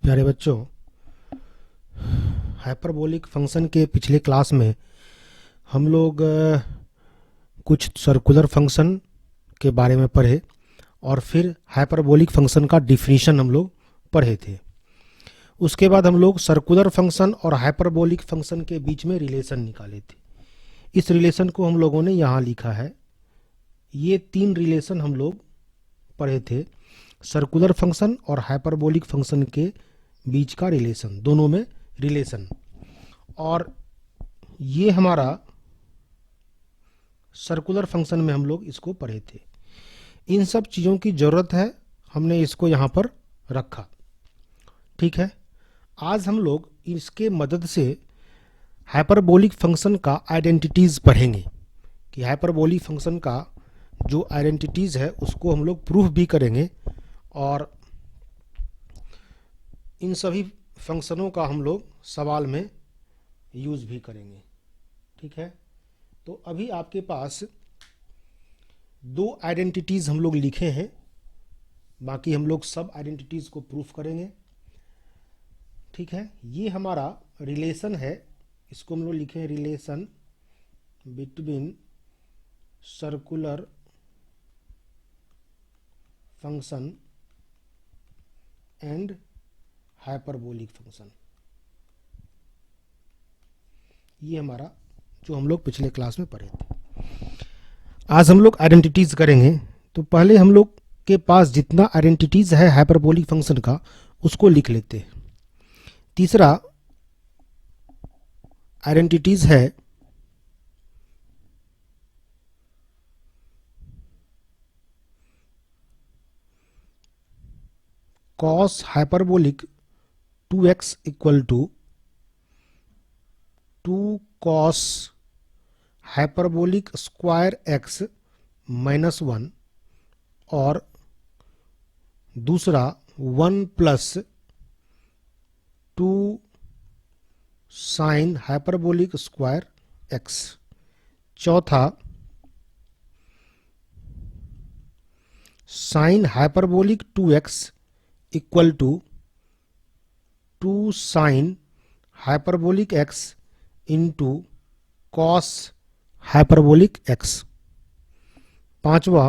प्यारे बच्चों, hyperbolic function के पिछले क्लास में हम लोग कुछ सर्कुलर फंक्शन के बारे में पढ़े और फिर हाइपरबोलिक फंक्शन का डिफिनीशन हम लोग पढ़े थे। उसके बाद हम लोग सर्कुलर फंक्शन और हाइपरबोलिक फंक्शन के बीच में रिलेशन निकाले थे। इस रिलेशन को हम लोगों ने यहाँ लिखा है। ये तीन रिलेशन हम लोग पढ़े थे, सर्कुलर फंक्शन और हाइपरबोलिक फंक्शन के बीच का रिलेशन, दोनों में रिलेशन। और ये हमारा सर्कुलर फंक्शन में हम लोग इसको पढ़े थे। इन सब चीज़ों की ज़रूरत है, हमने इसको यहाँ पर रखा। ठीक है, आज हम लोग इसके मदद से हाइपरबोलिक फंक्शन का आइडेंटिटीज़ पढ़ेंगे कि हाइपरबोलिक फंक्शन का जो आइडेंटिटीज़ है उसको हम लोग प्रूफ भी करेंगे और इन सभी फंक्शनों का हम लोग सवाल में यूज़ भी करेंगे। ठीक है, तो अभी आपके पास दो आइडेंटिटीज़ हम लोग लिखे हैं, बाकी हम लोग सब आइडेंटिटीज़ को प्रूफ करेंगे। ठीक है, ये हमारा रिलेशन है, इसको हम लोग लिखे हैं relation between circular function and hyperbolic function. ये हमारा जो हम लोग पिछले क्लास में पढ़े थे। आज हम लोग आइडेंटिटीज करेंगे, तो पहले हम लोग के पास जितना आइडेंटिटीज है हाइपरबोलिक फंक्शन का उसको लिख लेते हैं। तीसरा आइडेंटिटीज है cos hyperbolic 2x equal to 2 cos hyperbolic square x minus 1 और दूसरा 1 plus 2 sine hyperbolic square x। चौथा sine hyperbolic 2x equal to 2 sine hyperbolic x into cos hyperbolic x। पांचवा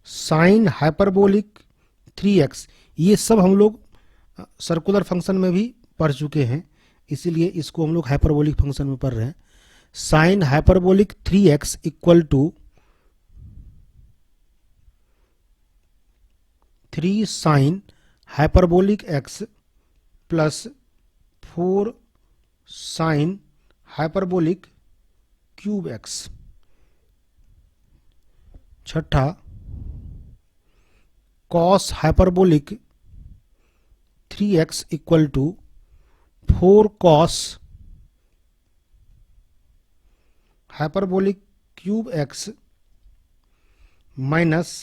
साइन हाइपरबोलिक 3x। ये सब हम लोग circular function में भी पढ़ चुके हैं, इसीलिए इसको हम लोग हाइपरबोलिक फंक्शन में पढ़ रहे हैं। Sine hyperbolic 3x equal to 3 sine hyperbolic x plus 4 sine hyperbolic cube x। छठा cos hyperbolic 3x equal to 4 cos hyperbolic cube x minus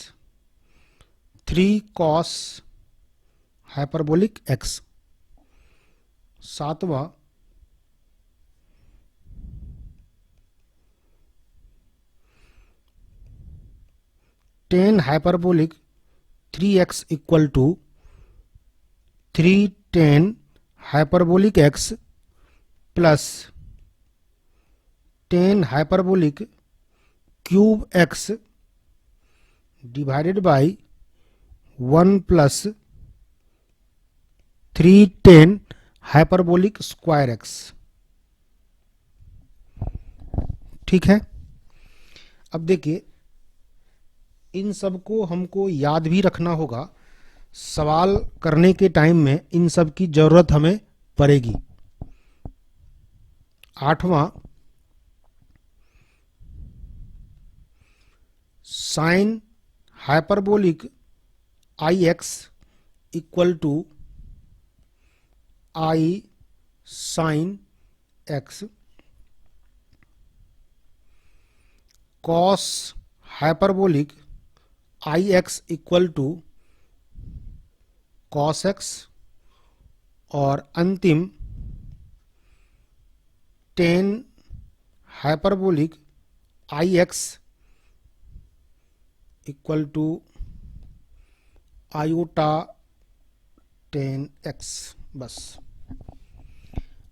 3 cos hyperbolic x। सातवां tan hyperbolic 3x equal to 3 tan hyperbolic x plus 10 hyperbolic cube x divided by 1 plus 3 10 hyperbolic square x। ठीक है, अब देखिए इन सब को हमको याद भी रखना होगा, सवाल करने के टाइम में इन सब की जरूरत हमें पड़ेगी। आठवां sine hyperbolic ix equal to i sine x। Cos hyperbolic ix equal to cos x और अंतिम tan hyperbolic ix equal to iota 10x। बस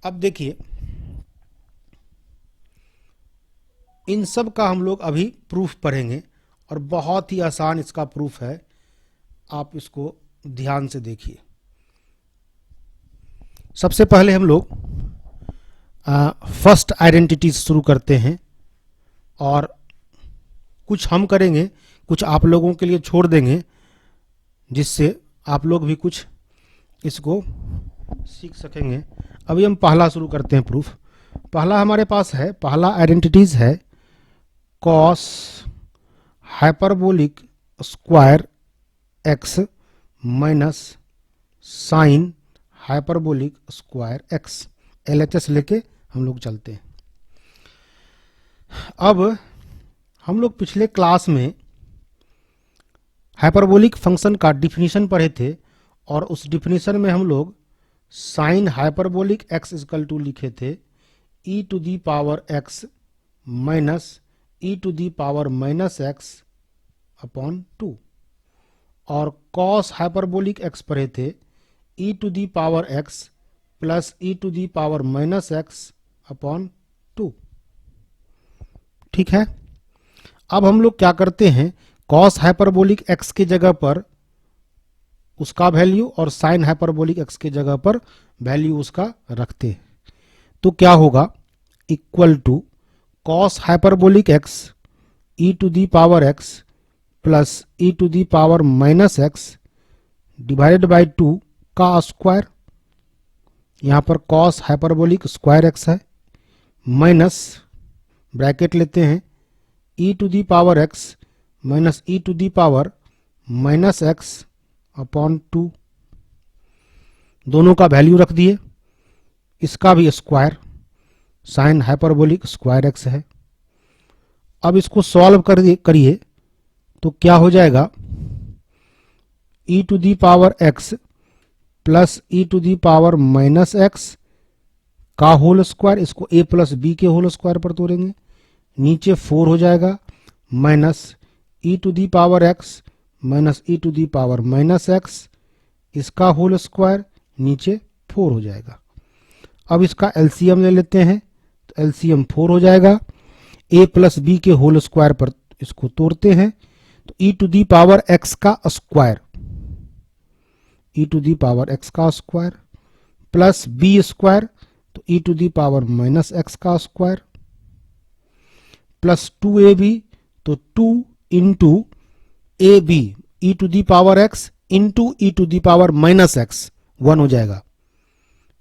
अब देखिए इन सब का हम लोग अभी प्रूफ पढ़ेंगे और बहुत ही आसान इसका प्रूफ है, आप इसको ध्यान से देखिए। सबसे पहले हम लोग फर्स्ट आइडेंटिटीज शुरू करते हैं और कुछ हम करेंगे, कुछ आप लोगों के लिए छोड़ देंगे, जिससे आप लोग भी कुछ इसको सीख सकेंगे। अभी हम पहला शुरू करते हैं प्रूफ। पहला हमारे पास है, पहला आइडेंटिटीज है cos hyperbolic square x minus sine hyperbolic square x. LHS लेके हम लोग चलते हैं। अब हम लोग पिछले क्लास में हाइपरबोलिक फंक्शन का डिफिनीशन पढ़े थे और उस डिफिनीशन में हम लोग sine hyperbolic x equal to लिखे थे e to the power x minus e to the power minus x upon 2 और कॉस हाइपरबोलिक x पढ़े थे e to the power x plus e to the power minus x upon 2। ठीक है, अब हम लोग क्या करते हैं, कॉस हाइपरबोलिक x की जगह पर उसका वैल्यू और साइन हाइपरबोलिक x की जगह पर वैल्यू उसका रखते हैं। तो क्या होगा, equal to cos hyperbolic x e to the power x plus e to the power minus x divided by 2 का स्क्वायर, यहाँ पर कॉस हाइपरबोलिक स्क्वायर x है, माइनस ब्रैकेट लेते हैं e to the power x minus e to the power minus x upon 2। दोनों का value रख दिए, इसका भी square sine hyperbolic square x है। अब इसको सॉल्व करिए तो क्या हो जाएगा, e to the power x plus e to the power minus x का होल स्क्वायर, इसको a प्लस बी के होल स्क्वायर पर तोड़ेंगे, नीचे 4 हो जाएगा, minus e to the power x minus e to the power minus x, इसका whole square नीचे 4 हो जाएगा। अब इसका एलसीएम ले लेते हैं तो एलसीएम 4 हो जाएगा, a प्लस बी के होल स्क्वायर पर इसको तोड़ते हैं तो e to the power x का square, e to the power x का स्क्वायर प्लस b स्क्वायर तो e to the power minus x का स्क्वायर प्लस 2ab तो 2 into A B E to the power x into E to the power minus x 1 हो जाएगा,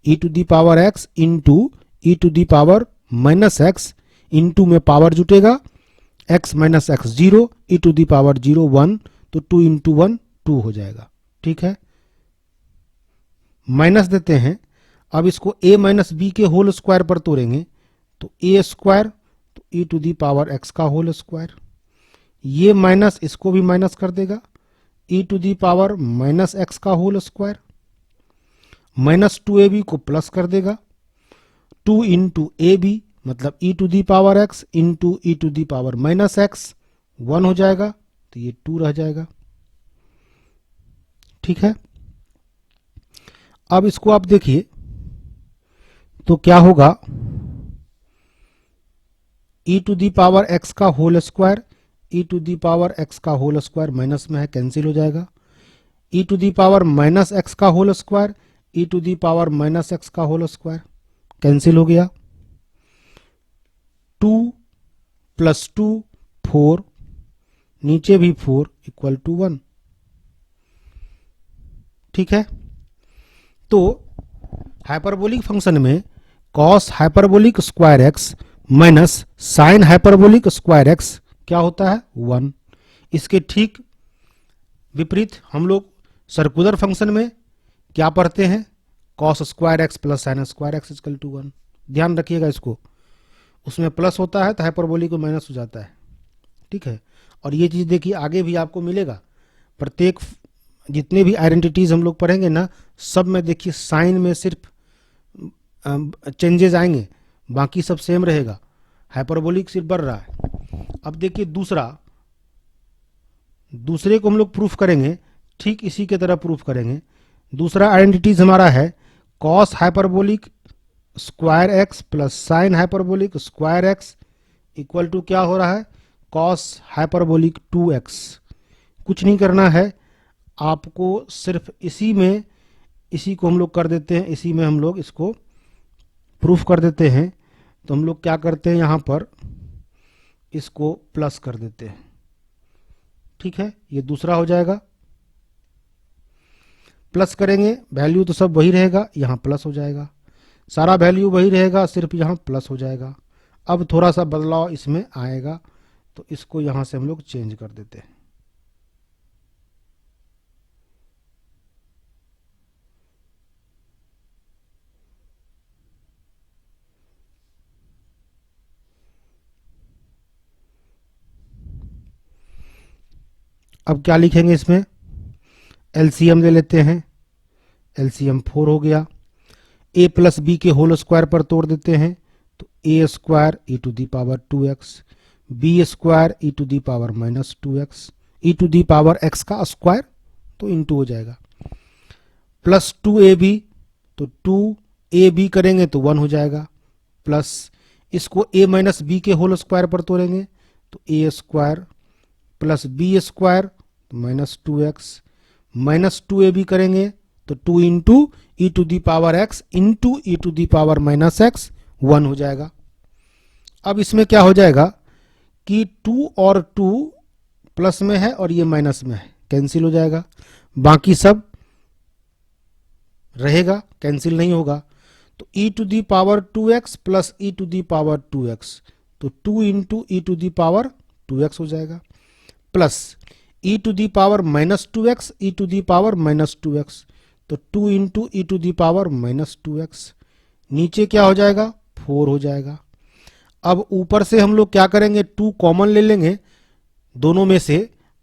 E to the power x into E to the power minus x, into में power जुटेगा, x minus x 0, E to the power 0 1 तो 2 into 1 2 हो जाएगा। ठीक है, minus देते हैं, अब इसको a माइनस बी के होल स्क्वायर पर तोड़ेंगे तो a स्क्वायर तो E to the power x का होल स्क्वायर, ये माइनस इसको भी माइनस कर देगा, E to the power minus x का होल स्क्वायर, माइनस 2ab को प्लस कर देगा, 2 इंटू ए बी मतलब E to the power x into E to the power minus x 1 हो जाएगा तो ये 2 रह जाएगा। ठीक है, अब इसको आप देखिए तो क्या होगा, E to the power x का whole square, E to the power x का होल स्क्वायर माइनस में है कैंसिल हो जाएगा, E to the power minus x का whole square, E to the power minus x का होल स्क्वायर कैंसिल हो गया, 2 प्लस 2 4, नीचे भी 4 इक्वल टू 1। ठीक है, तो हाइपरबोलिक फंक्शन में cos hyperbolic square x minus sine hyperbolic square x क्या होता है 1। इसके ठीक विपरीत हम लोग सर्कुलर फंक्शन में क्या पढ़ते हैं, cos square x plus sine square x equal to 1। ध्यान रखिएगा इसको, उसमें प्लस होता है तो हाइपरबोलिक में माइनस हो जाता है। ठीक है, और ये चीज़ देखिए आगे भी आपको मिलेगा, प्रत्येक जितने भी आइडेंटिटीज हम लोग पढ़ेंगे ना, सब में देखिए साइन में सिर्फ चेंजेस आएंगे, बाकी सब सेम रहेगा, हाइपरबोलिक सिर्फ बढ़ रहा है। अब देखिए दूसरे को हम लोग प्रूफ करेंगे ठीक इसी के तरह प्रूफ करेंगे। दूसरा आइडेंटिटीज हमारा है cos hyperbolic square x plus sine hyperbolic square x equal to क्या हो रहा है, कॉस हाइपरबोलिक 2x। कुछ नहीं करना है आपको, सिर्फ इसी को हम लोग कर देते हैं, इसी में हम लोग इसको प्रूफ कर देते हैं। तो हम लोग क्या करते हैं, यहाँ पर इसको प्लस कर देते हैं। ठीक है, ये दूसरा हो जाएगा। प्लस करेंगे, वैल्यू तो सब वही रहेगा, यहाँ प्लस हो जाएगा। सारा वैल्यू वही रहेगा, सिर्फ यहाँ प्लस हो जाएगा। अब थोड़ा सा बदलाव इसमें आएगा, तो इसको यहाँ से हम लोग चेंज कर देते हैं। अब क्या लिखेंगे, इसमें एलसीएम ले लेते हैं। एलसीएम 4 हो गया। ए प्लस बी के होल स्क्वायर पर तोड़ देते हैं, तो A square E to the power 2x, B square E to the power minus 2x, E to the power x का स्क्वायर तो इंटू हो जाएगा, प्लस 2ab, तो 2ab करेंगे तो 1 हो जाएगा, प्लस इसको a माइनस बी के होल स्क्वायर पर तोड़ेंगे तो a square plus B square minus 2x, minus 2ab करेंगे तो 2 into E to the power x into E to the power minus x 1 हो जाएगा। अब इसमें क्या हो जाएगा कि 2 और 2 प्लस में है और ये माइनस में है, कैंसिल हो जाएगा। बाकी सब रहेगा, कैंसिल नहीं होगा। तो E to the power 2x plus E to the power 2x, तो 2 into E to the power 2x हो जाएगा, plus E to the power minus 2x E to the power minus 2x, तो 2 into E to the power minus 2x। नीचे क्या हो जाएगा, 4 हो जाएगा। अब ऊपर से हम लोग क्या करेंगे, 2 कॉमन ले लेंगे दोनों में से,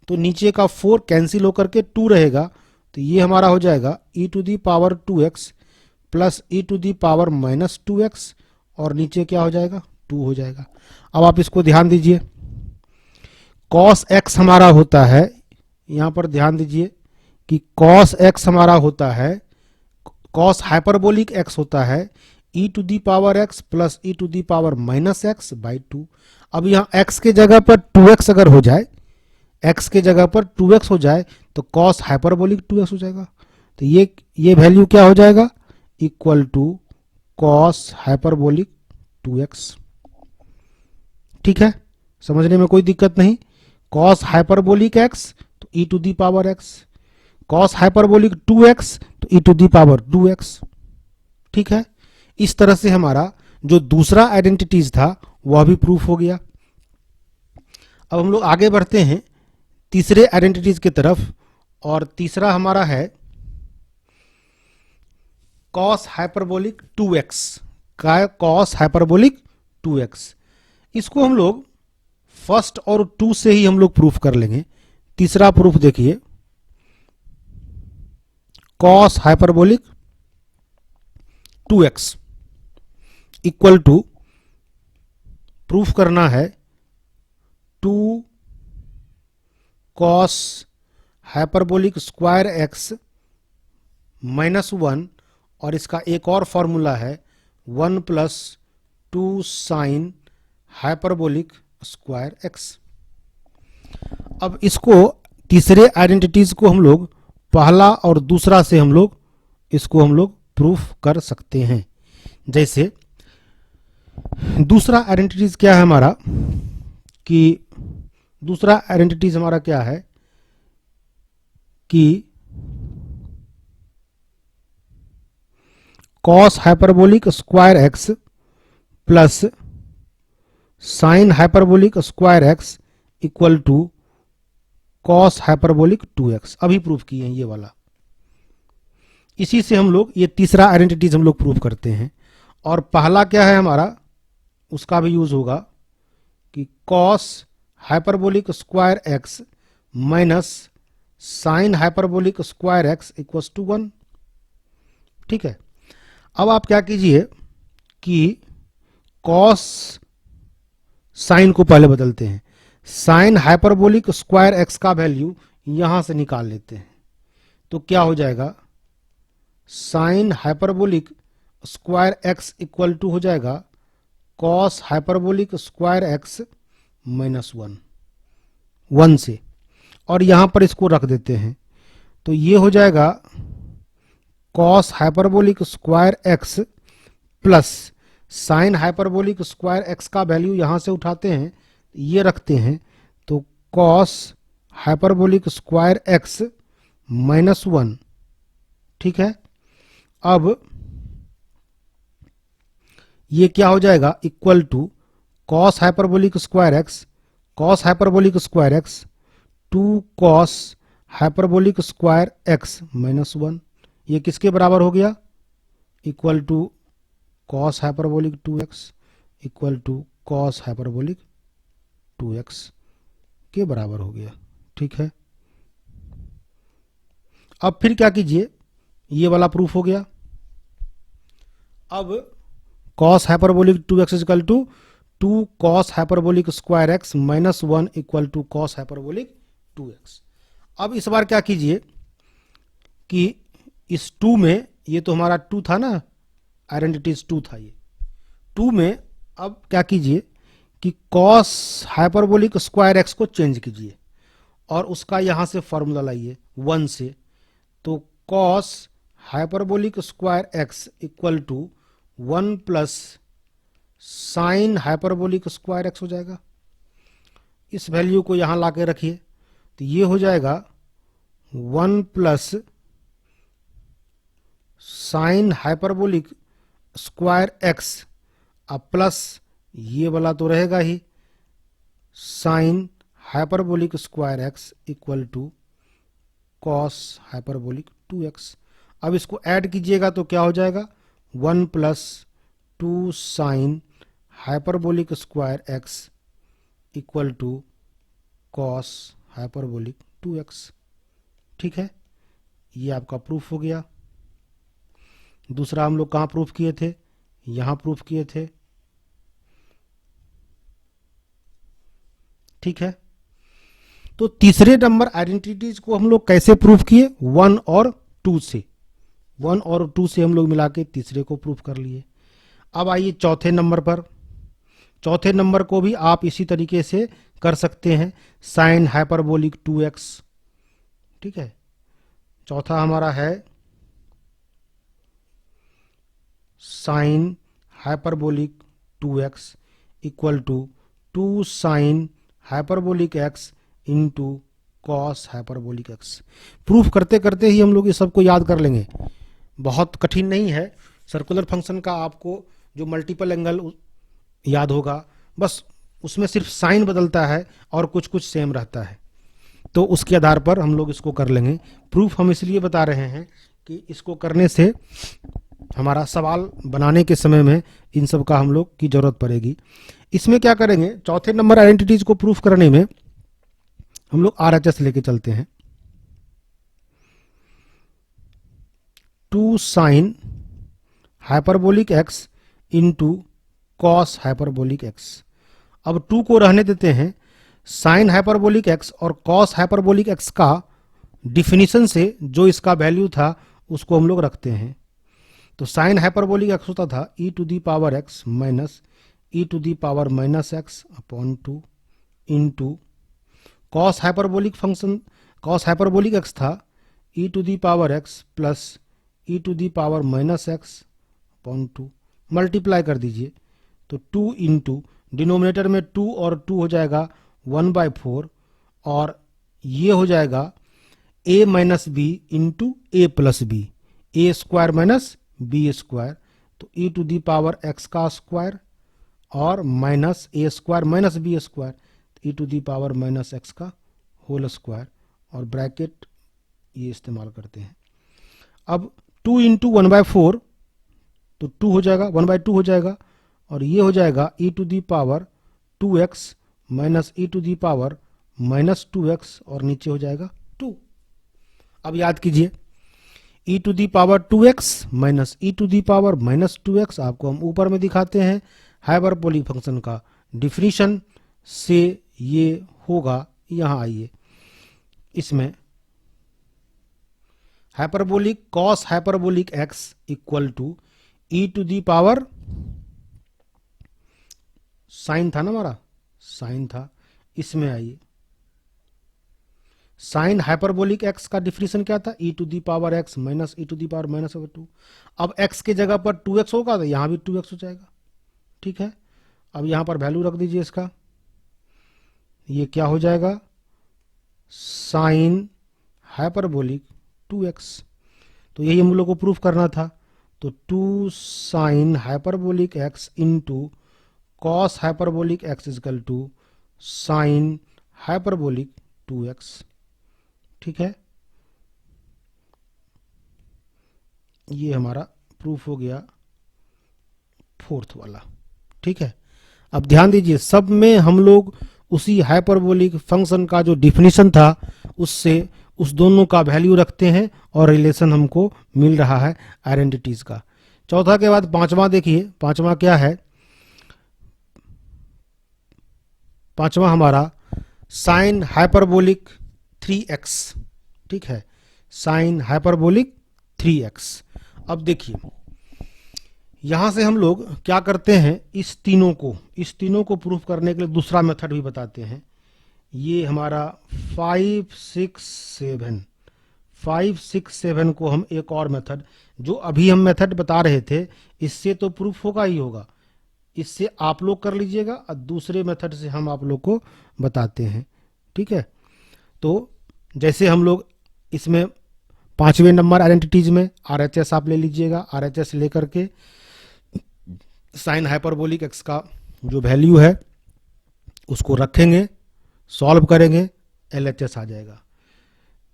तो नीचे का 4 कैंसिल होकर के 2 रहेगा, तो ये हमारा हो जाएगा E to the power 2x plus E to the power minus 2x, और नीचे क्या हो जाएगा, 2 हो जाएगा। अब आप इसको ध्यान दीजिए, cos x हमारा होता है, यहाँ पर ध्यान दीजिए कि cos x हमारा होता है, cos हाइपरबोलिक x होता है e to the power x plus e to the power minus x by 2। अब यहाँ x के जगह पर 2x अगर हो जाए, x के जगह पर 2x हो जाए तो cos हाइपरबोलिक 2x हो जाएगा। तो ये वैल्यू क्या हो जाएगा, equal to cos hyperbolic 2x। ठीक है, समझने में कोई दिक्कत नहीं। cos हाइपरबोलिक x तो e to the power x, cos hyperbolic 2x तो e to the power 2x। ठीक है, इस तरह से हमारा जो दूसरा आइडेंटिटीज था वह भी प्रूफ हो गया। अब हम लोग आगे बढ़ते हैं तीसरे आइडेंटिटीज की तरफ, और तीसरा हमारा है cos हाइपरबोलिक 2x का cos हाइपरबोलिक 2x। इसको हम लोग फर्स्ट और 2 से ही हम लोग प्रूफ कर लेंगे। तीसरा प्रूफ देखिए, cos hyperbolic 2x equal to, proof करना है 2 cos hyperbolic square x minus 1, और इसका एक और फॉर्मूला है 1 plus 2 sine hyperbolic square x। अब इसको तीसरे आइडेंटिटीज को हम लोग पहला और दूसरा से हम लोग प्रूफ कर सकते हैं। जैसे दूसरा आइडेंटिटीज क्या है हमारा, कि दूसरा आइडेंटिटीज हमारा क्या है कि cos hyperbolic square x plus sine hyperbolic square x equal to cos hyperbolic 2x। अभी प्रूफ किए हैं ये वाला। इसी से हम लोग ये तीसरा आइडेंटिटीज हम लोग प्रूफ करते हैं। और पहला क्या है हमारा, उसका भी यूज होगा कि cos hyperbolic square x minus sine hyperbolic square x equals to 1। ठीक है, अब आप क्या कीजिए कि cos साइन को पहले बदलते हैं, साइन हाइपरबोलिक स्क्वायर x का वैल्यू यहां से निकाल लेते हैं। तो क्या हो जाएगा, sine hyperbolic square x equal to हो जाएगा cos hyperbolic square x minus 1 से, और यहां पर इसको रख देते हैं तो ये हो जाएगा cos hyperbolic square x plus sine hyperbolic square x का वैल्यू यहां से उठाते हैं, ये रखते हैं, तो cos hyperbolic square x minus 1, ठीक है। अब ये क्या हो जाएगा, equal to cos hyperbolic square x to cos hyperbolic square x minus 1, ये किसके बराबर हो गया, equal to cos hyperbolic 2x equal to cos hyperbolic 2x के बराबर हो गया, ठीक है। अब फिर क्या कीजिए, ये वाला प्रूफ हो गया। अब cos hyperbolic 2x equal to 2 cos hyperbolic square x minus 1 equal to cos hyperbolic 2x। अब इस बार क्या कीजिए कि इस 2 में, ये तो हमारा 2 था ना, आइडेंटिटीज 2 था, ये 2 में अब क्या कीजिए कि कॉस हाइपरबोलिक स्क्वायर एक्स को चेंज कीजिए और उसका यहां से फॉर्मूला लाइए 1 से, तो cos hyperbolic square x equal to 1 plus sine hyperbolic square x हो जाएगा। इस वैल्यू को यहां लाके रखिए तो ये हो जाएगा 1 plus sine hyperbolic square x, अब प्लस ये वाला तो रहेगा ही, sine hyperbolic square x equal to cos hyperbolic 2x। अब इसको ऐड कीजिएगा तो क्या हो जाएगा, 1 plus 2 sine hyperbolic square x equal to cos hyperbolic 2x, ठीक है। ये आपका प्रूफ हो गया। दूसरा हम लोग कहाँ प्रूफ किए थे, यहां प्रूफ किए थे, ठीक है। तो तीसरे नंबर आइडेंटिटीज को हम लोग कैसे प्रूफ किए, 1 और 2 से, 1 और 2 से हम लोग मिला के तीसरे को प्रूफ कर लिए। अब आइए चौथे नंबर पर। चौथे नंबर को भी आप इसी तरीके से कर सकते हैं, साइन हाइपरबोलिक 2x, ठीक है। चौथा हमारा है sine hyperbolic 2x equal to 2 sine hyperbolic x into cos hyperbolic x। Proof करते करते ही हम लोग ये सबको याद कर लेंगे, बहुत कठिन नहीं है। सर्कुलर फंक्शन का आपको जो मल्टीपल एंगल याद होगा, बस उसमें सिर्फ साइन बदलता है और कुछ कुछ सेम रहता है, तो उसके आधार पर हम लोग इसको कर लेंगे। प्रूफ हम इसलिए बता रहे हैं कि इसको करने से हमारा सवाल बनाने के समय में इन सब का हम लोग की जरूरत पड़ेगी। इसमें क्या करेंगे, चौथे नंबर आइडेंटिटीज को प्रूफ करने में हम लोग RHS लेके चलते हैं। 2 sine hyperbolic x into cos hyperbolic x। अब 2 को रहने देते हैं, साइन हाइपरबोलिक x और कॉस हाइपरबोलिक x का डिफिनीशन से जो इसका वैल्यू था उसको हम लोग रखते हैं। तो साइन हाइपरबोलिक x होता था e to the power x minus e to the power minus x upon 2 into cos hyperbolic function, cos hyperbolic x था e to the power x plus e to the power minus x upon 2, multiply कर दीजिए तो 2 into denominator में 2 और 2 हो जाएगा 1/4 और ये हो जाएगा a minus b into a plus b, a square minus b square, तो e to the power x का स्क्वायर और minus a square minus b square, e to the power minus x का होल स्क्वायर, और bracket ये इस्तेमाल करते हैं। अब 2 इंटू 1/4 तो 2 हो जाएगा, 1/2 हो जाएगा, और ये हो जाएगा e to the power 2x minus e to the power minus 2x और नीचे हो जाएगा 2। अब याद कीजिए, e to the power 2x minus e to the power minus 2x आपको हम ऊपर में दिखाते हैं। हाइपरबोलिक फंक्शन का डिफिनीशन से ये होगा, यहाँ आइए, इसमें hyperbolic cos hyperbolic x equal to E to the power sine था ना हमारा, साइन था, इसमें आइए साइन हाइपरबोलिक एक्स का डिफिनेशन क्या था, E to the power x minus E to the power minus over 2। अब एक्स की जगह पर 2x होगा तो यहां भी 2x हो जाएगा। ठीक है, अब यहां पर वैल्यू रख दीजिए इसका, ये क्या हो जाएगा, साइन हाइपरबोलिक 2x। तो यही हम लोग को प्रूफ करना था। तो 2 sine hyperbolic x into cos hyperbolic x equal to sine hyperbolic 2x। ठीक है, ये हमारा प्रूफ हो गया फोर्थ वाला। ठीक है, अब ध्यान दीजिए सब में हम लोग उसी हाइपरबोलिक फंक्शन का जो डिफिनीशन था उससे उस दोनों का वैल्यू रखते हैं और रिलेशन हमको मिल रहा है आइडेंटिटीज का। चौथा के बाद पांचवा देखिए, पांचवा क्या है, पांचवा हमारा साइन हाइपरबोलिक 3x। ठीक है, साइन हाइपरबोलिक 3x। अब देखिए यहां से हम लोग क्या करते हैं, इस तीनों को प्रूफ करने के लिए दूसरा मेथड भी बताते हैं। ये हमारा 5 6 7 को हम एक और मेथड, जो अभी हम मेथड बता रहे थे इससे तो प्रूफ होगा ही होगा, इससे आप लोग कर लीजिएगा और दूसरे मेथड से हम आप लोग को बताते हैं। ठीक है, तो जैसे हम लोग इसमें 5वें नंबर आइडेंटिटीज में RHS आप ले लीजिएगा, RHS लेकर के साइन हाइपरबोलिक एक्स का जो वैल्यू है उसको रखेंगे, सॉल्व करेंगे, LHS आ जाएगा।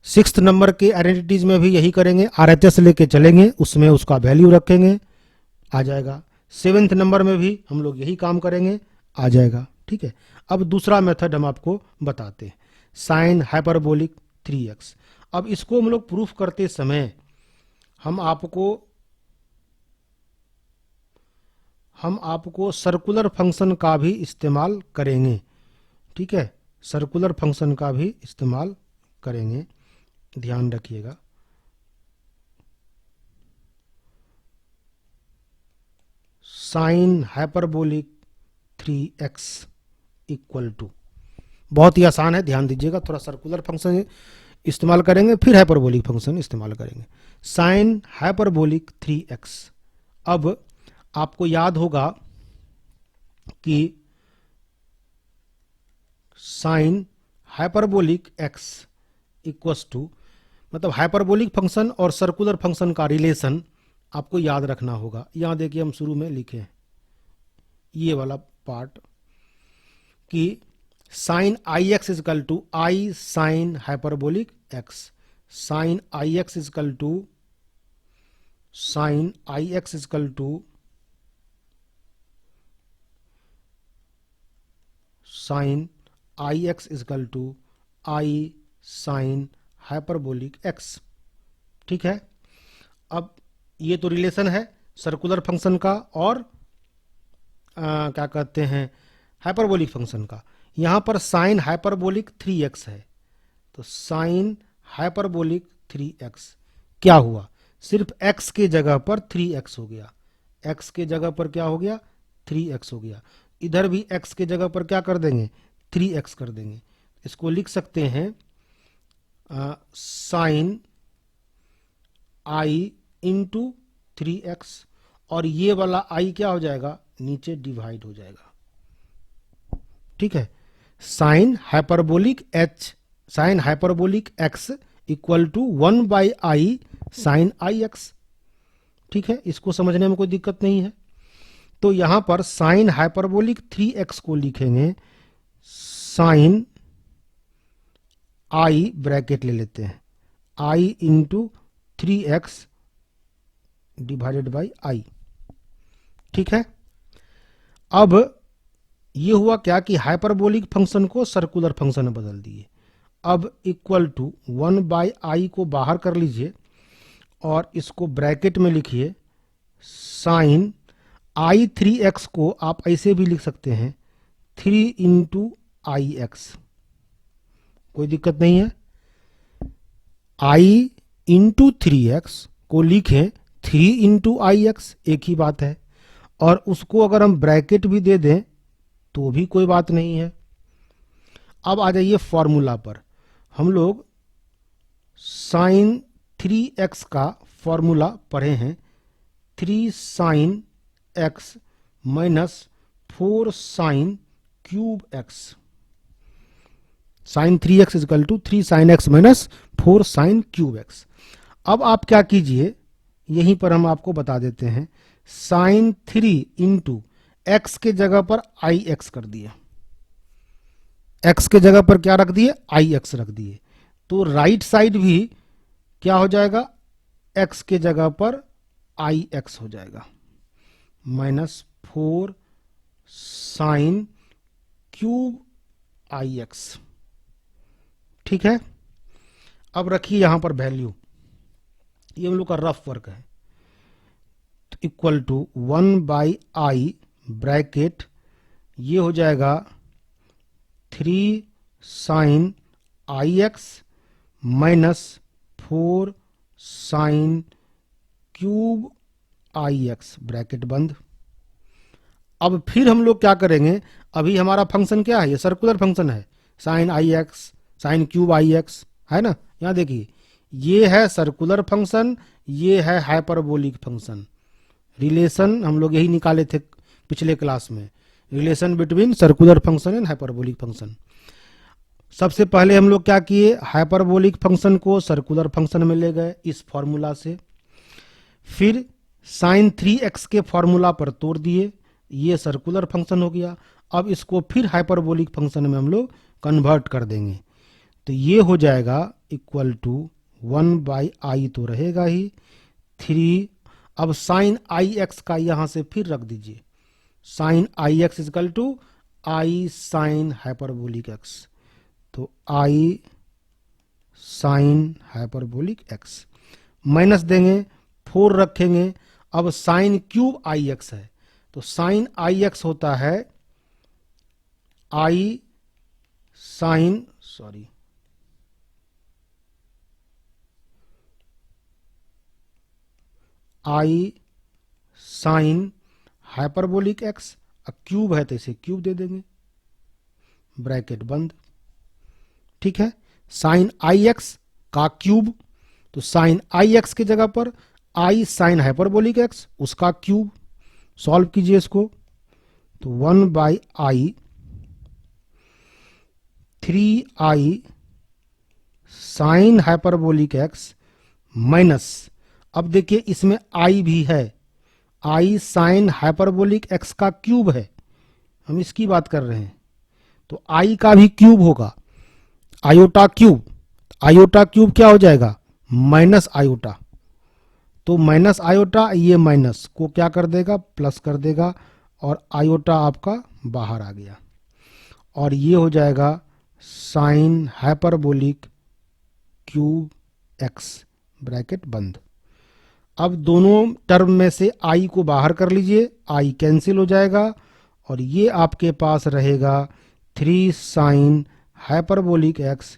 6th नंबर के आइडेंटिटीज में भी यही करेंगे, RHS लेके चलेंगे, उसमें उसका वैल्यू रखेंगे, आ जाएगा। 7th नंबर में भी हम लोग यही काम करेंगे, आ जाएगा। ठीक है, अब दूसरा मेथड हम आपको बताते हैं, साइन हाइपरबोलिक 3x। अब इसको हम लोग प्रूफ करते समय हम आपको सर्कुलर फंक्शन का भी इस्तेमाल करेंगे। ठीक है, सर्कुलर फंक्शन का भी इस्तेमाल करेंगे, ध्यान रखिएगा। Sign hyperbolic 3x equal to, बहुत ही आसान है, ध्यान दीजिएगा। थोड़ा सर्कुलर फंक्शन इस्तेमाल करेंगे फिर हाइपरबोलिक फंक्शन इस्तेमाल करेंगे। Sine hyperbolic 3x। अब आपको याद होगा कि sine hyperbolic x equals to, मतलब हाइपरबोलिक फंक्शन और सर्कुलर फंक्शन का रिलेशन आपको याद रखना होगा। यहां देखिए हम शुरू में लिखे हैं ये वाला पार्ट कि sine IX equal to i sine hyperbolic x, sine IX equal to sine IX equal to sine IX equal to i sine hyperbolic x। ठीक है, अब ये तो रिलेशन है सर्कुलर फंक्शन का और क्या कहते हैं हाइपरबोलिक फंक्शन का। यहां पर साइन हाइपरबोलिक 3x है, तो साइन हाइपरबोलिक 3x क्या हुआ, सिर्फ x के जगह पर 3x हो गया, x के जगह पर क्या हो गया 3x हो गया। इधर भी x के जगह पर क्या कर देंगे 3x कर देंगे। इसको लिख सकते हैं साइन i इंटू 3x, और ये वाला i क्या हो जाएगा नीचे डिवाइड हो जाएगा। ठीक है, sine hyperbolic x equal to 1/i sine ix। ठीक है, इसको समझने में कोई दिक्कत नहीं है। तो यहां पर साइन हाइपरबोलिक 3x को लिखेंगे साइन i, ब्रैकेट ले लेते हैं, i into 3x divided by i। ठीक है, अब ये हुआ क्या कि हाइपरबोलिक फंक्शन को सर्कुलर फंक्शन में बदल दिए। अब इक्वल टू 1/i को बाहर कर लीजिए और इसको ब्रैकेट में लिखिए, साइन i3x को आप ऐसे भी लिख सकते हैं 3 इंटू ix, कोई दिक्कत नहीं है। i इंटू 3x को लिखें 3 इंटू आई एक्स, एक ही बात है। और उसको अगर हम ब्रैकेट भी दे दें तो भी कोई बात नहीं है। अब आ जाइए फॉर्मूला पर। हम लोग साइन 3x का फॉर्मूला पढ़े हैं, 3 sine x minus 4 sine cube x। Sine 3x equal to 3 sine x minus 4 sine cube x। अब आप क्या कीजिए, यहीं पर हम आपको बता देते हैं, साइन 3 इंटू एक्स के जगह पर आई एक्स कर दिए, एक्स के जगह पर क्या रख दिए, आई एक्स रख दिए। तो राइट साइड भी क्या हो जाएगा, एक्स के जगह पर आई एक्स हो जाएगा, minus 4 sine cube i x. ठीक है। अब रखिए यहां पर वैल्यू, ये हम लोग का रफ वर्क है। तो equal to 1 by i bracket, ये हो जाएगा 3 sine i x minus 4 sine cube i x, bracket बंद। अब फिर हम लोग क्या करेंगे, अभी हमारा फंक्शन क्या है, ये सर्कुलर फंक्शन है, sign i x sign cube i x है ना। यहां देखिए, ये है सर्कुलर फंक्शन, ये है हाइपरबोलिक फंक्शन। रिलेशन हम लोग यही निकाले थे पिछले क्लास में, relation between circular function and hyperbolic function. सबसे पहले हम लोग क्या किए, हाइपरबोलिक फंक्शन को सर्कुलर फंक्शन में ले गए इस फॉर्मूला से, फिर साइन 3x के फॉर्मूला पर तोड़ दिए, ये सर्कुलर फंक्शन हो गया। अब इसको फिर हाइपरबोलिक फंक्शन में हम लोग कन्वर्ट कर देंगे, तो ये हो जाएगा इक्वल टू 1 बाई आई तो रहेगा ही 3। अब साइन आई एक्स का यहां से फिर रख दीजिए, sine i x equal to i sine hyperbolic x, तो i sine hyperbolic x minus देंगे, 4 रखेंगे। अब साइन क्यूब आई एक्स है, तो साइन आई एक्स होता है आई साइन आई साइन हाइपरबोलिक एक्स, क्यूब है तो इसे क्यूब दे देंगे, ब्रैकेट बंद। ठीक है। साइन आई एक्स का क्यूब, तो साइन आई एक्स की जगह पर आई साइन हाइपरबोलिक एक्स, उसका क्यूब। सॉल्व कीजिए इसको, तो 1 by I 3 I sine hyperbolic x minus, अब देखिए इसमें आई भी है, आई साइन हाइपरबोलिक एक्स का क्यूब है, हम इसकी बात कर रहे हैं, तो आई का भी क्यूब होगा, आयोटा क्यूब। आयोटा क्यूब क्या हो जाएगा, माइनस आयोटा, तो माइनस आयोटा ये माइनस को क्या कर देगा, प्लस कर देगा, और आयोटा आपका बाहर आ गया, और ये हो जाएगा sine hyperbolic cube x, bracket बंद। अब दोनों टर्म में से आई को बाहर कर लीजिए, आई कैंसिल हो जाएगा, और ये आपके पास रहेगा 3 sine hyperbolic x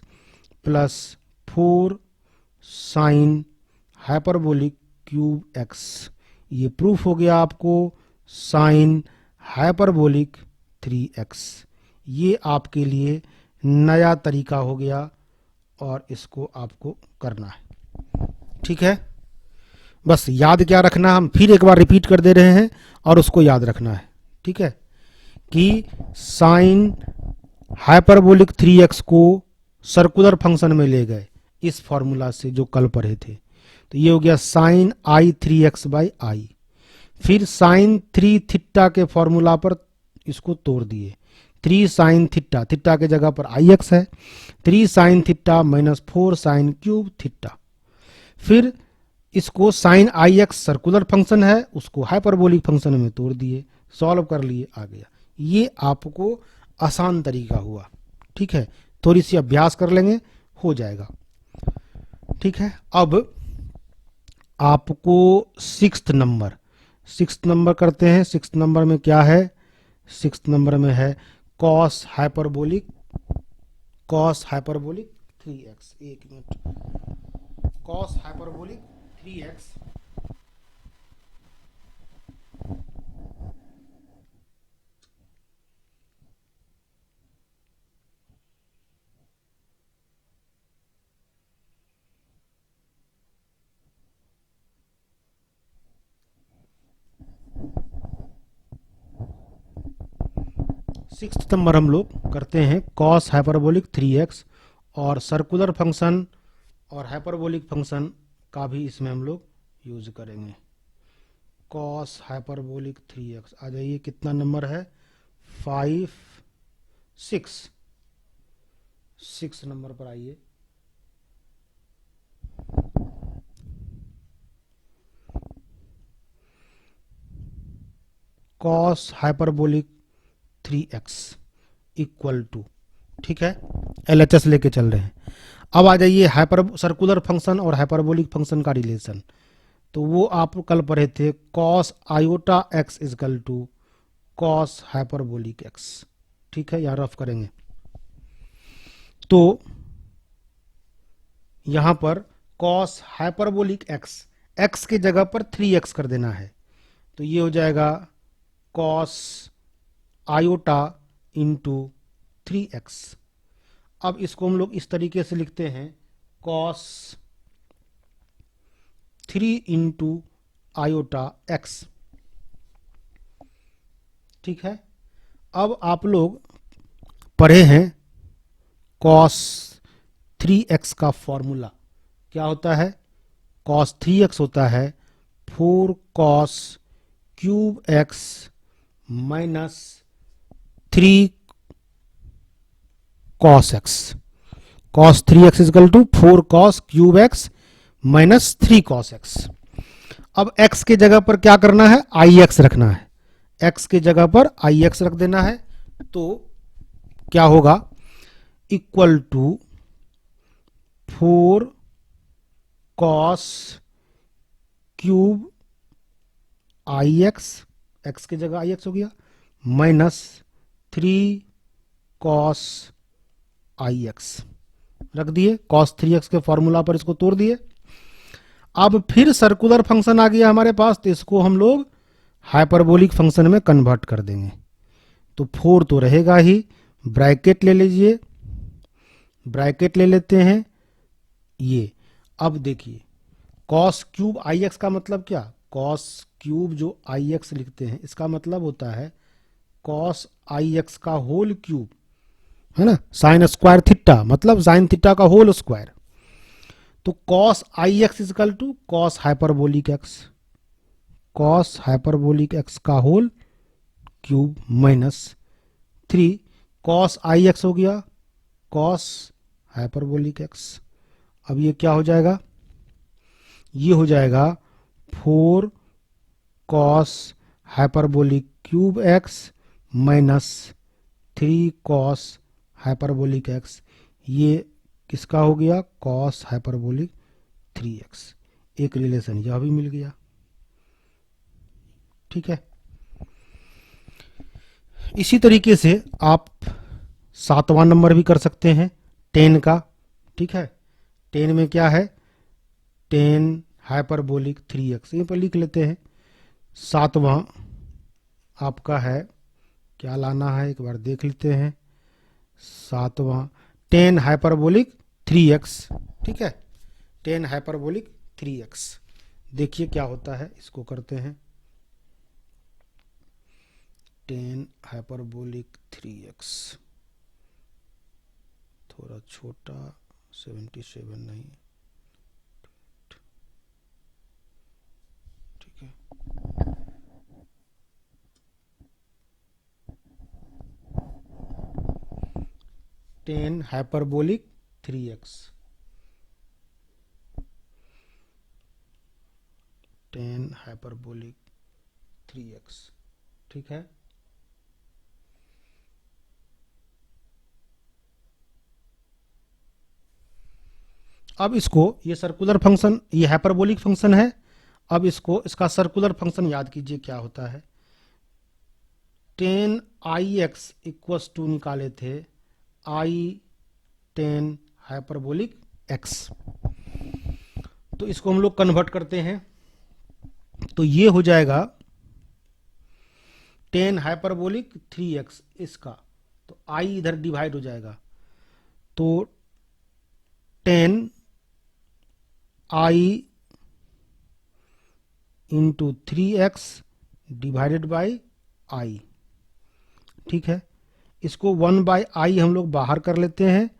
plus 4 sine hyperbolic cube x. ये प्रूफ हो गया आपको साइन हाइपरबोलिक 3x। ये आपके लिए नया तरीका हो गया और इसको आपको करना है। ठीक है, बस याद क्या रखना, हम फिर एक बार रिपीट कर दे रहे हैं और उसको याद रखना है। ठीक है, कि साइन हाइपरबोलिक 3x को सर्कुलर फंक्शन में ले गए इस फॉर्मूला से जो कल पढ़े थे, तो ये हो गया sign I 3x by I. फिर साइन 3 थीटा के फॉर्मूला पर इसको तोड़ दिए, 3 साइन थीटा, थीटा के जगह पर आई एक्स है, 3 sine theta minus 4 sine cube theta. फिर इसको sign i x circular function है, उसको हाइपरबोलिक फंक्शन में तोड़ दिए, सॉल्व कर लिए, आ गया। ये आपको आसान तरीका हुआ। ठीक है, थोड़ी सी अभ्यास कर लेंगे, हो जाएगा। ठीक है, अब आपको 6th नंबर करते हैं। 6th नंबर में क्या है, 6th नंबर में है कॉस हाइपरबोलिक 3x। एक minute, cos hyperbolic 3x sixth number हम लोग करते हैं कॉस हाइपरबोलिक 3x और सर्कुलर फंक्शन और हाइपरबोलिक फंक्शन का भी इसमें हम लोग यूज करेंगे। कॉस हाइपरबोलिक 3x आ जाइए, कितना नंबर है 5 6 नंबर पर आइए। Cos hyperbolic 3x equal to, ठीक है, LHS लेके चल रहे हैं। अब आ जाइए हाइपर सर्कुलर फंक्शन और हाइपरबोलिक फंक्शन का रिलेशन। तो वो आप कल पढ़े थे, cos iota x equal to cos hyperbolic x, ठीक है, यहाँ रफ करेंगे। तो यहां पर कॉस हाइपरबोलिक x की जगह पर 3x कर देना है, तो ये हो जाएगा कॉस आयोटा इंटू 3x। अब इसको हम लोग इस तरीके से लिखते हैं, कॉस 3 इंटू आयोटा x, ठीक है। अब आप लोग पढ़े हैं कॉस 3x का फॉर्मूला क्या होता है, कॉस 3x होता है 4 cos cube x minus 3 cos x। Cos 3x equal to 4 cos cube x minus 3 cos x। अब x की जगह पर क्या करना है, ix रखना है, x की जगह पर ix रख देना है। तो क्या होगा, equal to 4 cos cube ix, x की जगह ix हो गया, माइनस 3 कॉस ix रख दिए, कॉस 3x के फॉर्मूला पर इसको तोड़ दिए। अब फिर सर्कुलर फंक्शन आ गया हमारे पास, तो इसको हम लोग हाइपरबोलिक फंक्शन में कन्वर्ट कर देंगे। तो 4 तो रहेगा ही, ब्रैकेट ले लीजिए, ब्रैकेट ले लेते हैं ये। अब देखिए कॉस क्यूब ix का मतलब क्या, कॉस क्यूब जो ix लिखते हैं इसका मतलब होता है कॉस ix का होल क्यूब, है ना, साइन स्क्वायर थीटा मतलब साइन थीटा का होल स्क्वायर। तो cos ix equal to cos hyperbolic x, cos hyperbolic x का whole cube minus 3 cos ix हो गया कॉस हाइपरबोलिक x। अब ये क्या हो जाएगा, ये हो जाएगा 4 cos hyperbolic cube x minus 3 cos hyperbolic x। ये किसका हो गया, कॉस हाइपरबोलिक 3x। एक रिलेशन यह भी मिल गया, ठीक है। इसी तरीके से आप 7वां नंबर भी कर सकते हैं 10 का, ठीक है। 10 में क्या है, 10 हाइपरबोलिक 3x, यहीं पर लिख लेते हैं। 7वां आपका है, क्या लाना है एक बार देख लेते हैं। 7वां 10 हाइपरबोलिक 3x, ठीक है, 10 हाइपरबोलिक 3x। देखिए क्या होता है, इसको करते हैं 10 हाइपरबोलिक 3x, थोड़ा छोटा 77 नहीं, ठीक है। Ten hyperbolic 3x, 10 hyperbolic 3x, ठीक है। अब इसको, ये सर्कुलर फंक्शन, ये हाइपरबोलिक फंक्शन है। अब इसको, इसका सर्कुलर फंक्शन याद कीजिए क्या होता है। 10 ix इक्वस टू निकाले थे i 10 हाइपरबोलिक x। तो इसको हम लोग कन्वर्ट करते हैं, तो ये हो जाएगा टेन हाइपरबोलिक 3x इसका, तो आई इधर डिवाइड हो जाएगा, तो 10 I into 3x divided by I. ठीक है, इसको 1 बाई आई हम लोग बाहर कर लेते हैं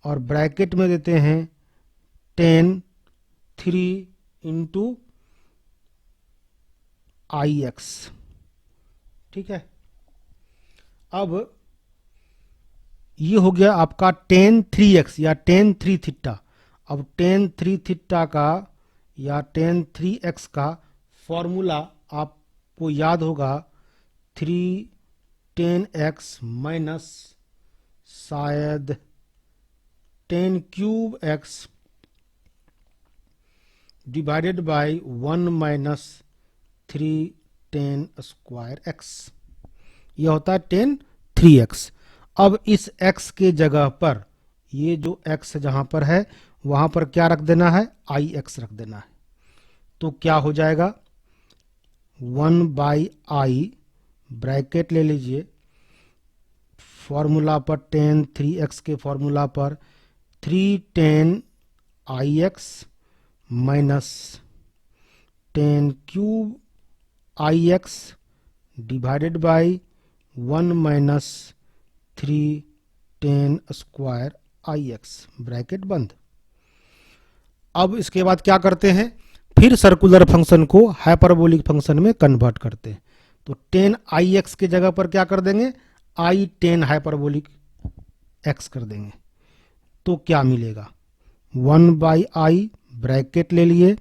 और ब्रैकेट में देते हैं 10 3 इंटू आई एक्स। ठीक है, अब ये हो गया आपका tan 3x या tan 3 थीटा। अब tan 3 थीटा का या tan 3x का फॉर्मूला आपको याद होगा 3 tan x माइनस शायद tan cube x divided by 1 minus 3 tan square x। यह होता है tan 3x। अब इस x के जगह पर ये जो x जहां पर है वहां पर क्या रख देना है, ix रख देना है। तो क्या हो जाएगा 1 बाई आई, ब्रैकेट ले लीजिए, फॉर्मूला पर tan 3x के फॉर्मूला पर 3 tan ix minus tan cube ix divided by 1 minus 3 tan square ix, bracket बंद। अब इसके बाद क्या करते हैं, फिर सर्कुलर फंक्शन को हाइपरबोलिक फंक्शन में कन्वर्ट करते हैं। तो tan ix के जगह पर क्या कर देंगे, आई tan हाइपरबोलिक x कर देंगे। तो क्या मिलेगा 1 बाई आई, ब्रैकेट ले लिए,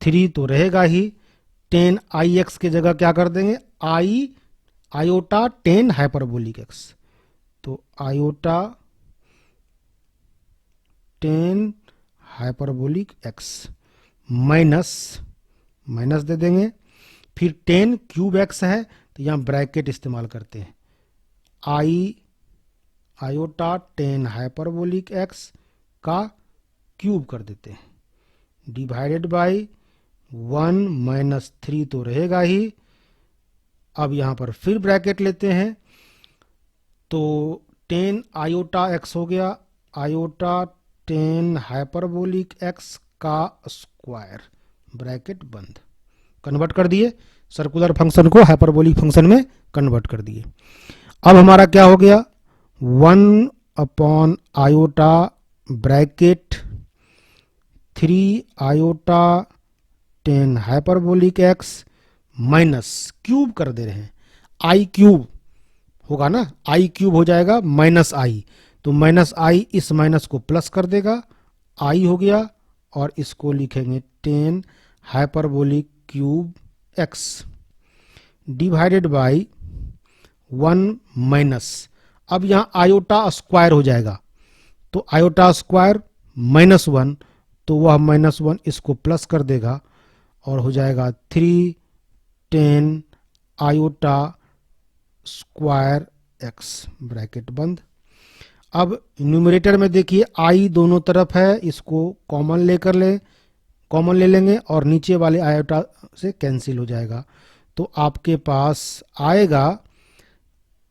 3 तो रहेगा ही, tan ix के जगह क्या कर देंगे, I iota tan hyperbolic x। तो iota tan hyperbolic x minus minus दे देंगे, फिर tan क्यूब x है तो यहाँ ब्रैकेट इस्तेमाल करते हैं, आई आयोटा tan हाइपरबोलिक x का क्यूब कर देते हैं डिवाइडेड बाई 1 माइनस 3 तो रहेगा ही। अब यहाँ पर फिर ब्रैकेट लेते हैं, तो tan आयोटा x हो गया आयोटा tan हाइपरबोलिक x का स्क्वायर, ब्रैकेट बंद। कन्वर्ट कर दिए, सर्कुलर फंक्शन को हाइपरबोलिक फंक्शन में कन्वर्ट कर दिए। अब हमारा क्या हो गया 1 upon iota bracket 3 iota tan hyperbolic x minus cube कर दे रहे हैं, आई क्यूब होगा ना, आई क्यूब हो जाएगा माइनस आई, तो माइनस आई इस माइनस को प्लस कर देगा, आई हो गया, और इसको लिखेंगे tan hyperbolic cube x divided by 1 minus, अब यहाँ आयोटा स्क्वायर हो जाएगा, तो आयोटा स्क्वायर -1, तो वह -1 इसको प्लस कर देगा और हो जाएगा 3 tan iota square x, bracket बंद। अब न्यूमरेटर में देखिए आई दोनों तरफ है, इसको कॉमन ले लेंगे और नीचे वाले आयोटा से कैंसिल हो जाएगा, तो आपके पास आएगा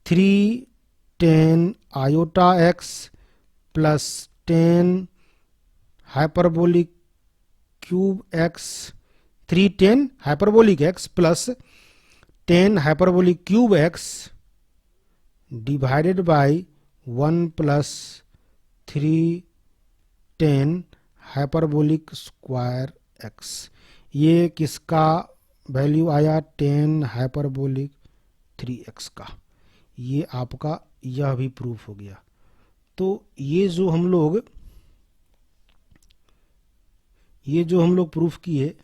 3 tan iota x plus tan hyperbolic cube x, 3 tan hyperbolic x plus tan hyperbolic cube x divided by 1 plus 3 tan hyperbolic square x। ये किसका वैल्यू आया, tan हाइपरबोलिक 3x का। ये आपका यह भी प्रूफ हो गया। तो ये जो हम लोग प्रूफ किए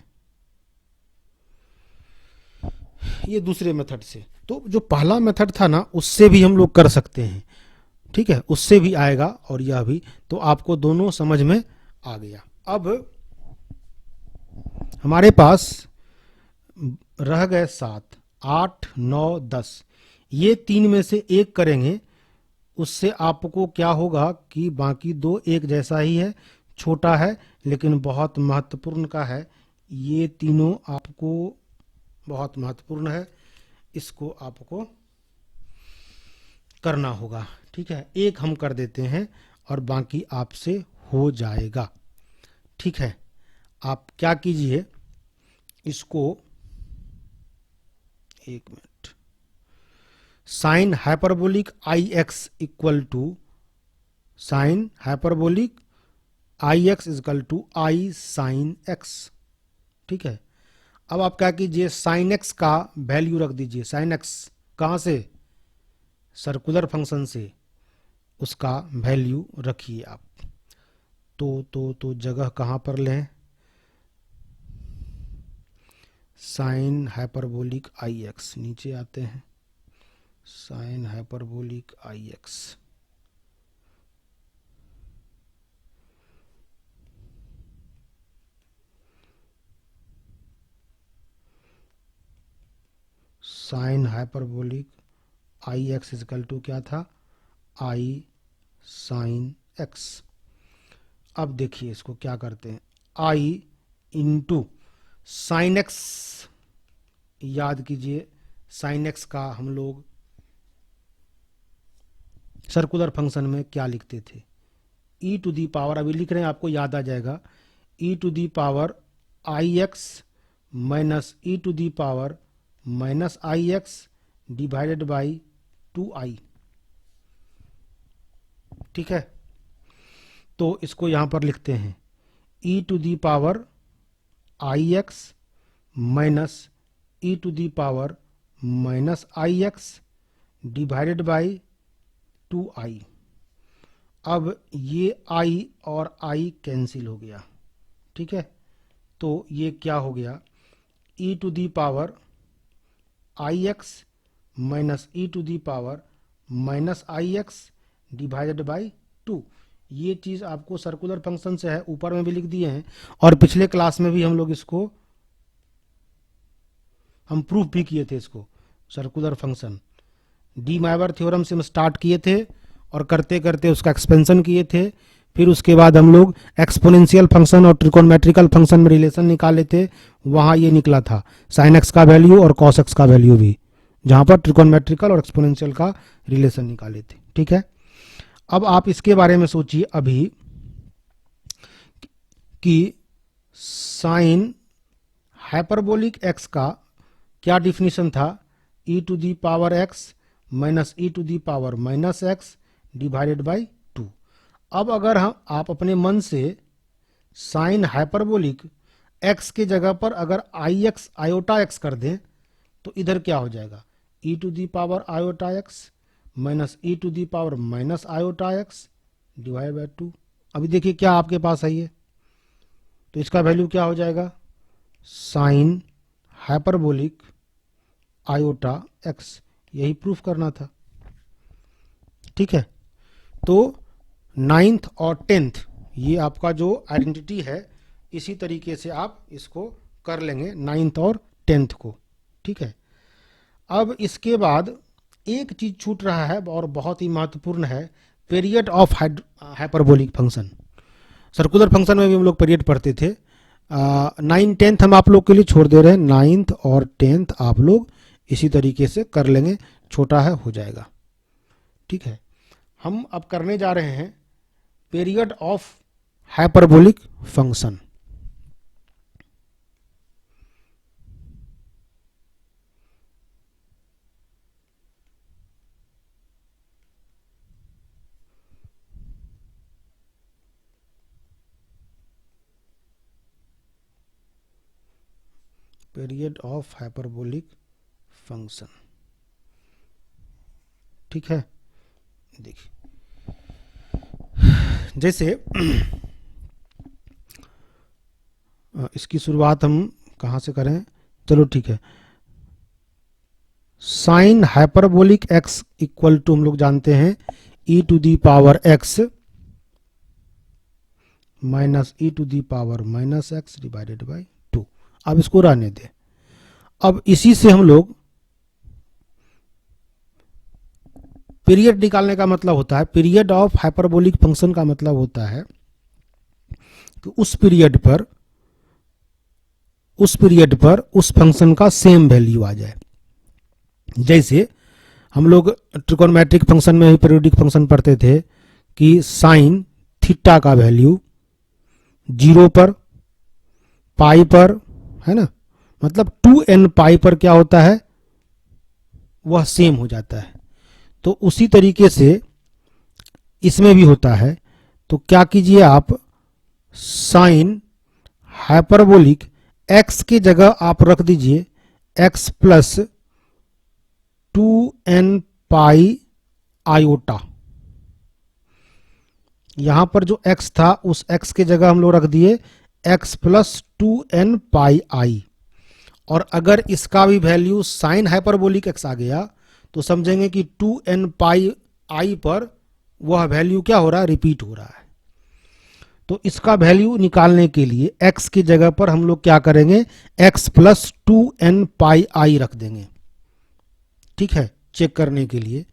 ये दूसरे मेथड से, तो जो पहला मेथड था ना उससे भी हम लोग कर सकते हैं, ठीक है, उससे भी आएगा और यह भी, तो आपको दोनों समझ में आ गया। अब हमारे पास रह गए 7 8 9 10, ये 3 में से एक करेंगे, उससे आपको क्या होगा कि बाकी 2 एक जैसा ही है, छोटा है लेकिन बहुत महत्वपूर्ण का है। ये तीनों आपको बहुत महत्वपूर्ण है, इसको आपको करना होगा। ठीक है, एक हम कर देते हैं और बाकी आपसे हो जाएगा। ठीक है, आप क्या कीजिए, इसको एक minute, sine hyperbolic i x equal to sine hyperbolic i x equal to i sine x. ठीक है, अब आप क्या कीजिए, साइन एक्स का वैल्यू रख दीजिए। साइन एक्स कहाँ से, सर्कुलर फंक्शन से उसका वैल्यू रखिए आप। तो जगह कहाँ पर लें, साइन हाइपरबोलिक आई एक्स, नीचे आते हैं, sine hyperbolic i x, sine hyperbolic i x equal to क्या था, आई साइन एक्स। अब देखिए इसको क्या करते हैं, आई इंटू साइन एक्स, याद कीजिए साइन एक्स का हम लोग सर्कुलर फंक्शन में क्या लिखते थे, ई टू दी पावर, अभी लिख रहे हैं आपको याद आ जाएगा, E to the power I x minus E to the power minus I x divided by 2i। ठीक है, तो इसको यहां पर लिखते हैं E to the power I x minus E to the power minus I x divided by 2i। अब ये i और i कैंसिल हो गया। ठीक है, तो ये क्या हो गया, e to the power I x minus E to the power minus I x divided by 2। ये चीज़ आपको सर्कुलर फंक्शन से है, ऊपर में भी लिख दिए हैं और पिछले क्लास में भी हम लोग इसको हम प्रूफ भी किए थे। इसको सर्कुलर फंक्शन डी माइवर थ्योरम से हम स्टार्ट किए थे और करते करते उसका एक्सपेंशन किए थे। फिर उसके बाद हम लोग एक्सपोनेंशियल फंक्शन और ट्रिकोनमेट्रिकल फंक्शन में रिलेशन निकाले थे, वहाँ ये निकला था साइन एक्स का वैल्यू और कॉस एक्स का वैल्यू भी, जहाँ पर ट्रिकोनमेट्रिकल और एक्सपोनेंशियल का रिलेशन निकाले थे। ठीक है, अब आप इसके बारे में सोचिए अभी कि साइन हाइपरबोलिक एक्स का क्या डिफिनीशन था, E to the power x minus E to the power minus x divided by 2। अब अगर आप अपने मन से साइन हाइपरबोलिक एक्स के जगह पर अगर आई एक्स आयोटा एक्स कर दें तो इधर क्या हो जाएगा, E to the power iota x minus E to the power minus iota x divide by 2। अभी देखिए क्या आपके पास है ये, तो इसका वैल्यू क्या हो जाएगा, साइन हाइपरबोलिक आयोटा एक्स, यही प्रूफ करना था। ठीक है, तो 9th और 10th ये आपका जो आइडेंटिटी है, इसी तरीके से आप इसको कर लेंगे 9th और 10th को। ठीक है, अब इसके बाद एक चीज छूट रहा है और बहुत ही महत्वपूर्ण है, period of hyperbolic function. Circular function में भी हम लोग पीरियड पढ़ते थे। 9 10th हम आप लोग के लिए छोड़ दे रहे हैं, 9th और 10th आप लोग इसी तरीके से कर लेंगे, छोटा है हो जाएगा। ठीक है, हम अब करने जा रहे हैं period of hyperbolic function. Period of hyperbolic function. ठीक है, देखिए जैसे इसकी शुरुआत हम कहाँ से करें, चलो ठीक है, sine hyperbolic x equal to हम लोग जानते हैं E to the power x minus E to the power minus x divided by 2। अब इसको रहने दें। अब इसी से हम लोग पीरियड निकालने का मतलब होता है, पीरियड ऑफ हाइपरबोलिक फंक्शन का मतलब होता है कि उस पीरियड पर उस फंक्शन का सेम वैल्यू आ जाए। जैसे हम लोग ट्रिकोनोमेट्रिक फंक्शन में ही पीरियोडिक फंक्शन पढ़ते थे कि साइन थीटा का वैल्यू 0 पर, पाई पर, है ना, मतलब 2n पाई पर क्या होता है, वह सेम हो जाता है। तो उसी तरीके से इसमें भी होता है। तो क्या कीजिए आप, साइन हाइपरबोलिक x की जगह आप रख दीजिए x प्लस 2n पाई आयोटा। यहां पर जो x था उस x की जगह हम लोग रख दिए x प्लस 2n पाई आई। और अगर इसका भी वैल्यू साइन हाइपरबोलिक x आ गया तो समझेंगे कि 2n पाई आई पर वह वैल्यू क्या हो रहा है, रिपीट हो रहा है। तो इसका वैल्यू निकालने के लिए x की जगह पर हम लोग क्या करेंगे, x plus 2n pi i रख देंगे, ठीक है, चेक करने के लिए।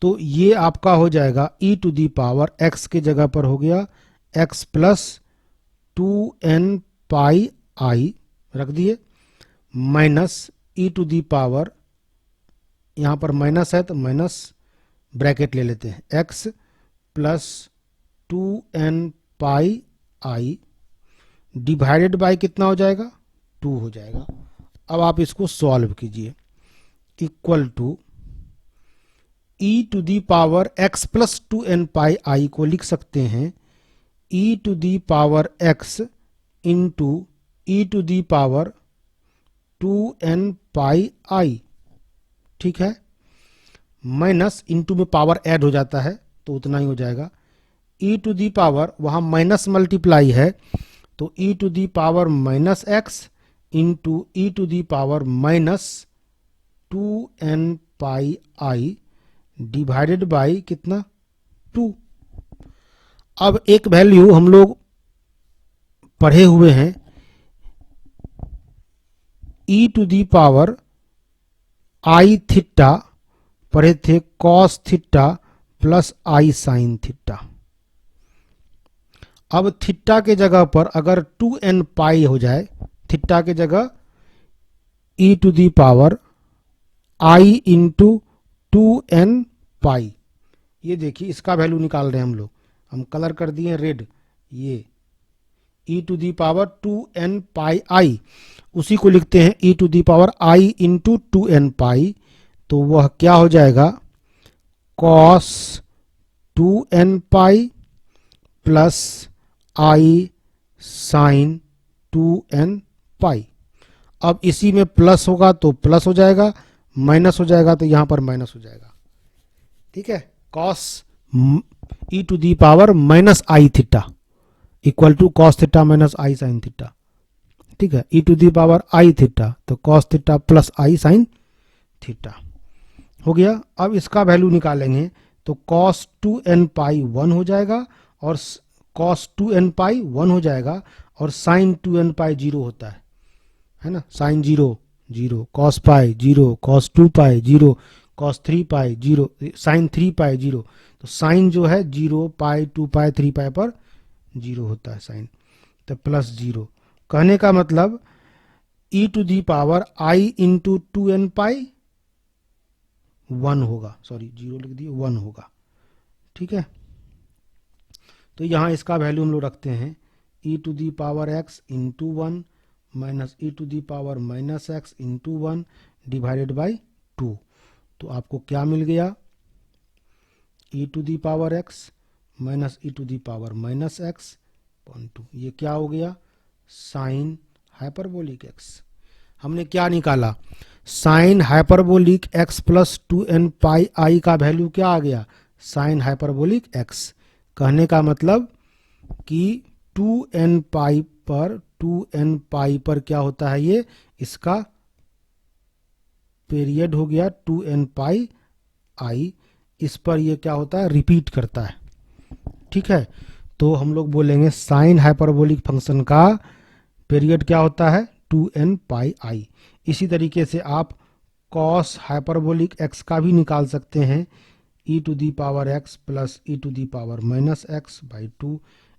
तो ये आपका हो जाएगा e to the power x की जगह पर हो गया x plus 2n pi i रख दिए, minus e to the power, यहां पर माइनस है तो माइनस ब्रैकेट ले लेते हैं, x plus 2n pi I divided by कितना हो जाएगा, 2 हो जाएगा। अब आप इसको सॉल्व कीजिए, equal to e to the power x plus 2n pi i को लिख सकते हैं e to the power x into e to the power 2n pi i, ठीक है, माइनस इंटू में पावर ऐड हो जाता है तो उतना ही हो जाएगा। e टू दी पावर वहां माइनस मल्टीप्लाई है तो e to the power minus x into E to the power minus 2n pi I divided by कितना, 2। अब एक वैल्यू हम लोग पढ़े हुए हैं, e to the power I theta पढ़े थे कॉस थीटा प्लस आई साइन थीटा। अब थीटा के जगह पर अगर 2n पाई हो जाए, थीटा के जगह e to the power i into 2n pi, ये देखिए इसका वैल्यू निकाल रहे हैं हम लोग, हम कलर कर दिए रेड, ये e to the power 2n pi i, उसी को लिखते हैं e to the power i into 2n pi. तो वह क्या हो जाएगा, कॉस 2n पाई प्लस आई साइन 2n पाई। अब इसी में प्लस होगा तो प्लस हो जाएगा, माइनस हो जाएगा तो यहां पर माइनस हो जाएगा, ठीक है। Cos E to the power minus I theta equal to cos theta minus I sine theta, ठीक है, E to the power I theta तो कॉस थीटा प्लस आई साइन थीटा हो गया। अब इसका वैल्यू निकालेंगे तो कॉस 2n पाई 1 हो जाएगा और कॉस 2n पाई 1 हो जाएगा और साइन 2n पाई 0 होता है ना, साइन 0 0, कॉस पाई 0, कॉस 2 पाई 0, कॉस 3 पाई 0, साइन 3 पाई 0। तो साइन जो है 0 पाई 2 पाई 3 पाई पर 0 होता है साइन, तो प्लस 0। कहने का मतलब e to the power i into 2n pi 1 होगा, सॉरी 0 लिख दिए, 1 होगा, ठीक है। तो यहां इसका वैल्यू हम लोग रखते हैं e to the power x into 1 minus E to the power minus x into 1 divided by 2। तो आपको क्या मिल गया, e to the power x minus E to the power minus x upon 2। ये क्या हो गया, साइन हाइपरबोलिक x। हमने क्या निकाला, sign hyperbolic x plus 2n pi आई का वैल्यू क्या आ गया, साइन हाइपरबोलिक x। कहने का मतलब कि 2n पाई पर क्या होता है, ये इसका पीरियड हो गया 2n पाई आई, इस पर ये क्या होता है, रिपीट करता है, ठीक है। तो हम लोग बोलेंगे साइन हाइपरबोलिक फंक्शन का पीरियड क्या होता है, 2n पाई आई। इसी तरीके से आप कॉस हाइपरबोलिक x का भी निकाल सकते हैं, e to the power x plus E to the power minus x by 2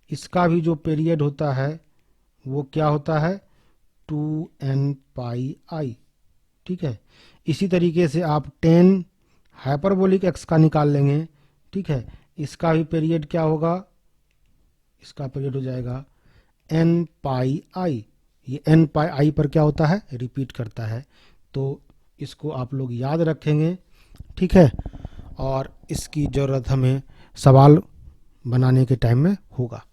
इसका भी जो पीरियड होता है वो क्या होता है 2n पाई आई। ठीक है, इसी तरीके से आप 10 हाइपरबोलिक x का निकाल लेंगे। ठीक है, इसका भी पीरियड क्या होगा, इसका पीरियड हो जाएगा n पाई आई। ये n पाई आई पर क्या होता है, रिपीट करता है। तो इसको आप लोग याद रखेंगे। ठीक है, और इसकी ज़रूरत हमें सवाल बनाने के टाइम में होगा।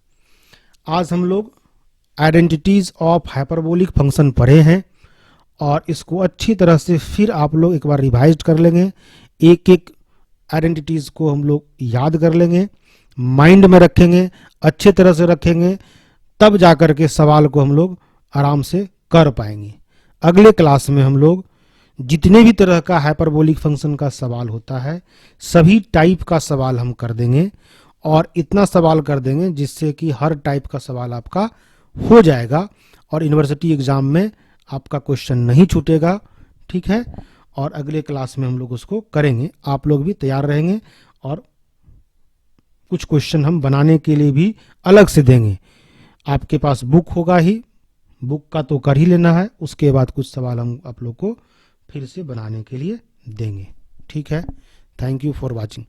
आज हम लोग आइडेंटिटीज़ ऑफ हाइपरबोलिक फंक्शन पढ़े हैं और इसको अच्छी तरह से फिर आप लोग एक बार रिवाइज कर लेंगे। एक एक आइडेंटिटीज़ को हम लोग याद कर लेंगे, माइंड में रखेंगे, अच्छे तरह से रखेंगे, तब जाकर के सवाल को हम लोग आराम से कर पाएंगे। अगले क्लास में हम लोग जितने भी तरह का हाइपरबोलिक फंक्शन का सवाल होता है सभी टाइप का सवाल हम कर देंगे और इतना सवाल कर देंगे जिससे कि हर टाइप का सवाल आपका हो जाएगा और यूनिवर्सिटी एग्जाम में आपका क्वेश्चन नहीं छूटेगा। ठीक है, और अगले क्लास में हम लोग उसको करेंगे। आप लोग भी तैयार रहेंगे और कुछ क्वेश्चन हम बनाने के लिए भी अलग से देंगे। आपके पास बुक होगा ही, बुक का तो कर ही लेना है, उसके बाद कुछ सवाल हम आप लोग को फिर से बनाने के लिए देंगे। ठीक है, थैंक यू फॉर वॉचिंग।